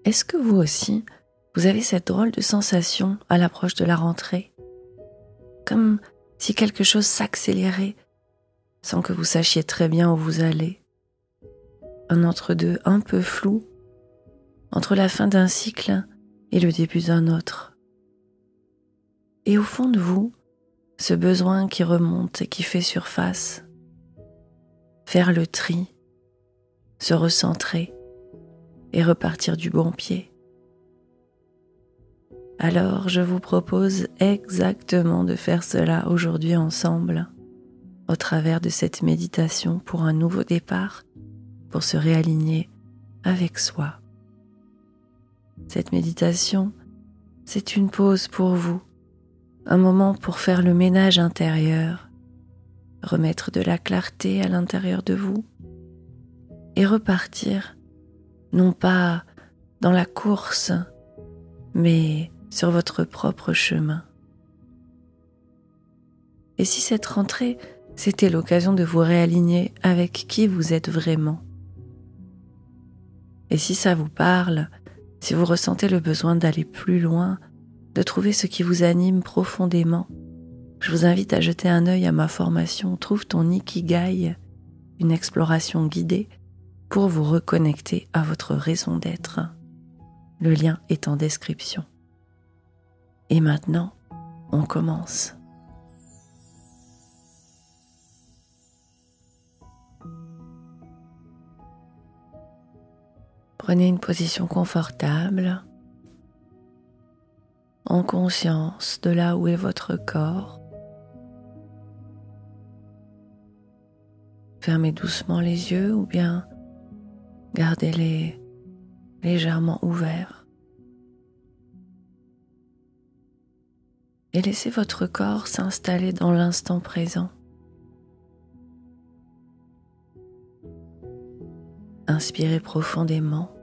Est-ce que vous aussi, vous avez cette drôle de sensation à l'approche de la rentrée, comme si quelque chose s'accélérait sans que vous sachiez très bien où vous allez? Un entre-deux un peu flou entre la fin d'un cycle et le début d'un autre. Et au fond de vous, ce besoin qui remonte et qui fait surface, faire le tri, se recentrer et repartir du bon pied. Alors je vous propose exactement de faire cela aujourd'hui ensemble, au travers de cette méditation pour un nouveau départ, pour se réaligner avec soi. Cette méditation, c'est une pause pour vous, un moment pour faire le ménage intérieur, remettre de la clarté à l'intérieur de vous et repartir, non pas dans la course, mais sur votre propre chemin. Et si cette rentrée, c'était l'occasion de vous réaligner avec qui vous êtes vraiment? Et si ça vous parle, si vous ressentez le besoin d'aller plus loin, de trouver ce qui vous anime profondément, je vous invite à jeter un œil à ma formation Trouve ton Ikigai, une exploration guidée pour vous reconnecter à votre raison d'être. Le lien est en description. Et maintenant, on commence. Prenez une position confortable, en conscience de là où est votre corps. Fermez doucement les yeux ou bien gardez-les légèrement ouverts. Et laissez votre corps s'installer dans l'instant présent. Inspirez profondément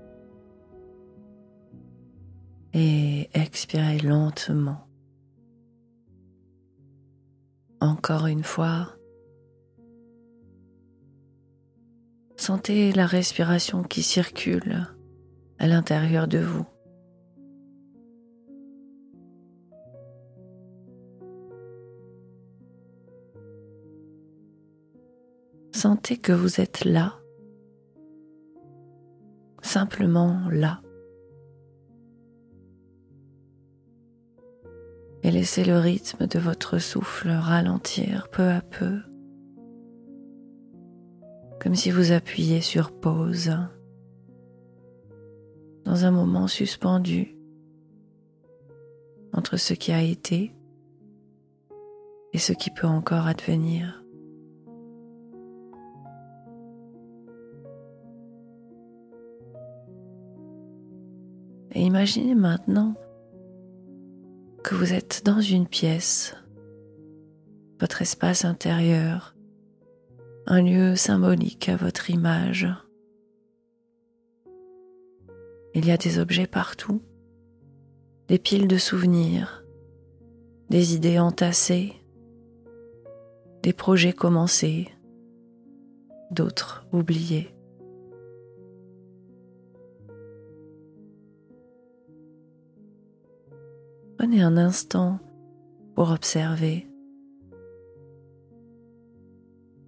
et expirez lentement. Encore une fois, sentez la respiration qui circule à l'intérieur de vous. Sentez que vous êtes là, simplement là. Et laissez le rythme de votre souffle ralentir peu à peu, comme si vous appuyiez sur pause, dans un moment suspendu entre ce qui a été et ce qui peut encore advenir. Et imaginez maintenant que vous êtes dans une pièce, votre espace intérieur, un lieu symbolique à votre image. Il y a des objets partout, des piles de souvenirs, des idées entassées, des projets commencés, d'autres oubliés. Prenez un instant pour observer,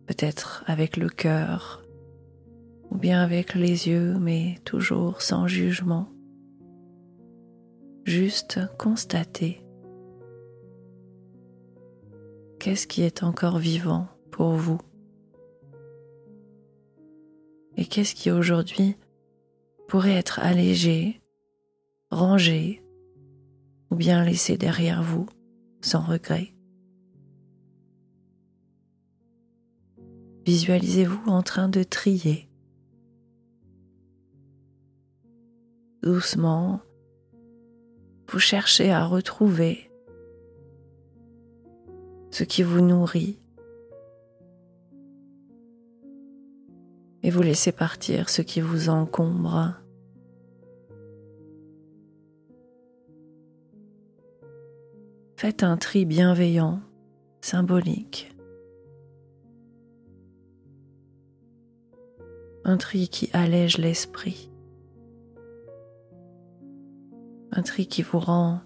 peut-être avec le cœur ou bien avec les yeux, mais toujours sans jugement. Juste constater qu'est-ce qui est encore vivant pour vous et qu'est-ce qui aujourd'hui pourrait être allégé, rangé ou bien laissé derrière vous sans regret. Visualisez-vous en train de trier. Doucement, vous cherchez à retrouver ce qui vous nourrit et vous laissez partir ce qui vous encombre. Faites un tri bienveillant, symbolique. Un tri qui allège l'esprit. Un tri qui vous rend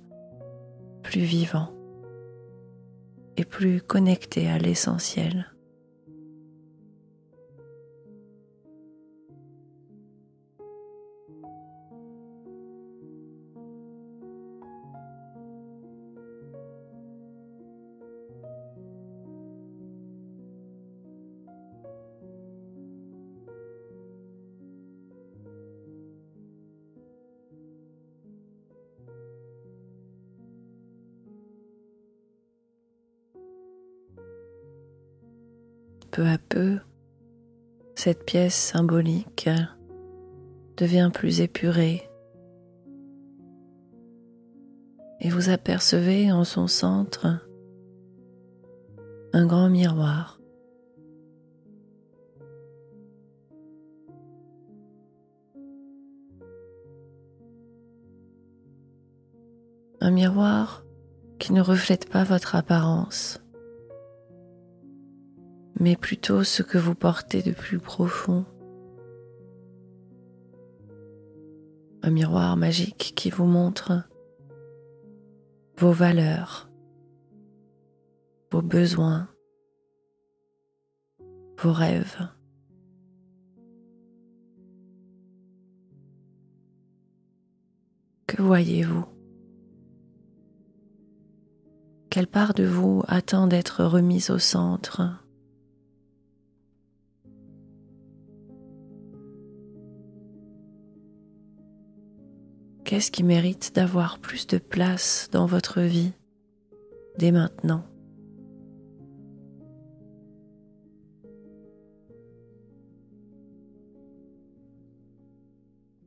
plus vivant et plus connecté à l'essentiel. Peu à peu, cette pièce symbolique devient plus épurée et vous apercevez en son centre un grand miroir. Un miroir qui ne reflète pas votre apparence, mais plutôt ce que vous portez de plus profond. Un miroir magique qui vous montre vos valeurs, vos besoins, vos rêves. Que voyez-vous? Quelle part de vous attend d'être remise au centre? Qu'est-ce qui mérite d'avoir plus de place dans votre vie dès maintenant?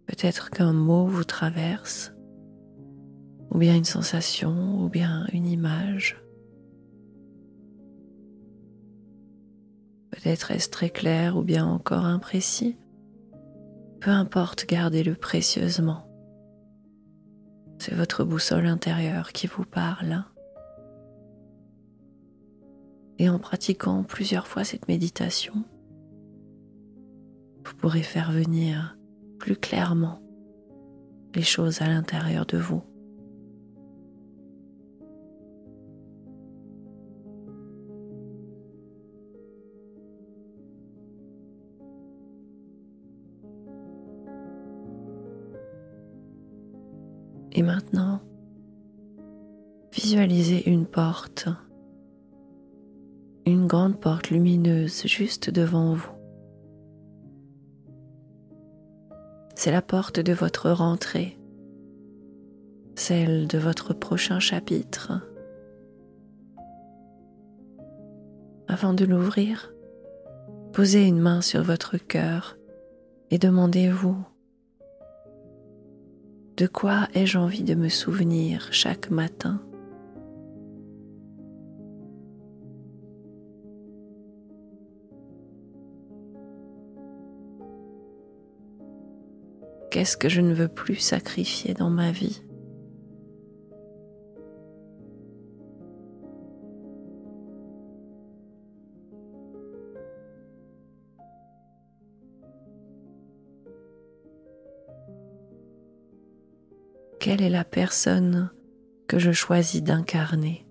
Peut-être qu'un mot vous traverse, ou bien une sensation, ou bien une image. Peut-être est-ce très clair ou bien encore imprécis. Peu importe, gardez-le précieusement. C'est votre boussole intérieure qui vous parle. Et en pratiquant plusieurs fois cette méditation, vous pourrez faire venir plus clairement les choses à l'intérieur de vous. Et maintenant, visualisez une porte, une grande porte lumineuse juste devant vous. C'est la porte de votre rentrée, celle de votre prochain chapitre. Avant de l'ouvrir, posez une main sur votre cœur et demandez-vous: de quoi ai-je envie de me souvenir chaque matin? Qu'est-ce que je ne veux plus sacrifier dans ma vie? Quelle est la personne que je choisis d'incarner?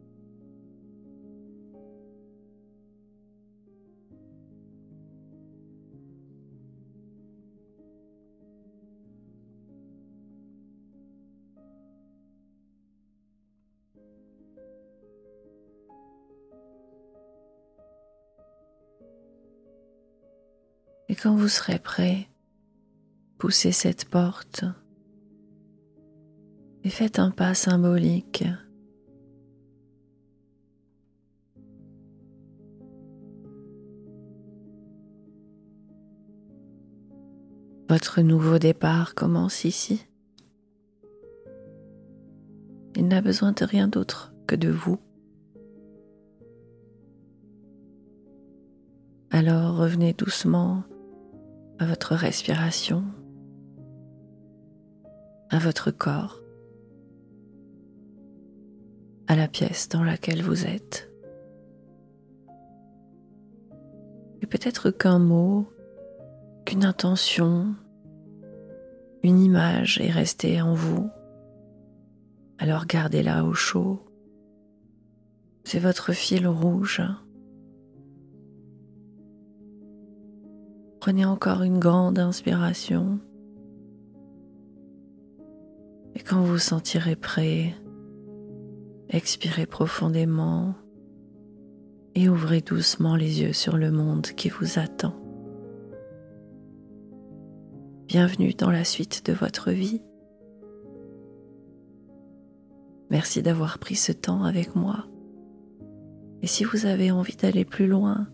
Et quand vous serez prêt, poussez cette porte et faites un pas symbolique. Votre nouveau départ commence ici. Il n'a besoin de rien d'autre que de vous. Alors revenez doucement à votre respiration, à votre corps, à la pièce dans laquelle vous êtes. Et peut-être qu'un mot, qu'une intention, une image est restée en vous Alors gardez-la au chaud. C'est votre fil rouge. Prenez encore une grande inspiration. Et quand vous vous sentirez prêt, expirez profondément et ouvrez doucement les yeux sur le monde qui vous attend. Bienvenue dans la suite de votre vie. Merci d'avoir pris ce temps avec moi. Et si vous avez envie d'aller plus loin,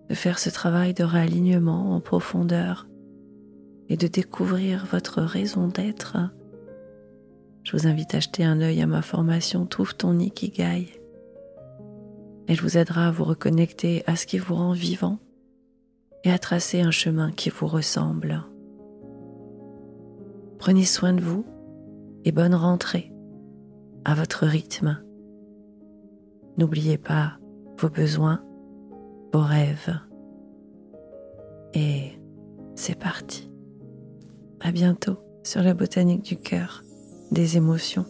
de faire ce travail de réalignement en profondeur et de découvrir votre raison d'être, je vous invite à jeter un œil à ma formation Trouve ton Ikigai. Elle vous aidera à vous reconnecter à ce qui vous rend vivant et à tracer un chemin qui vous ressemble. Prenez soin de vous et bonne rentrée à votre rythme. N'oubliez pas vos besoins, vos rêves. Et c'est parti. À bientôt sur la botanique du cœur, des émotions.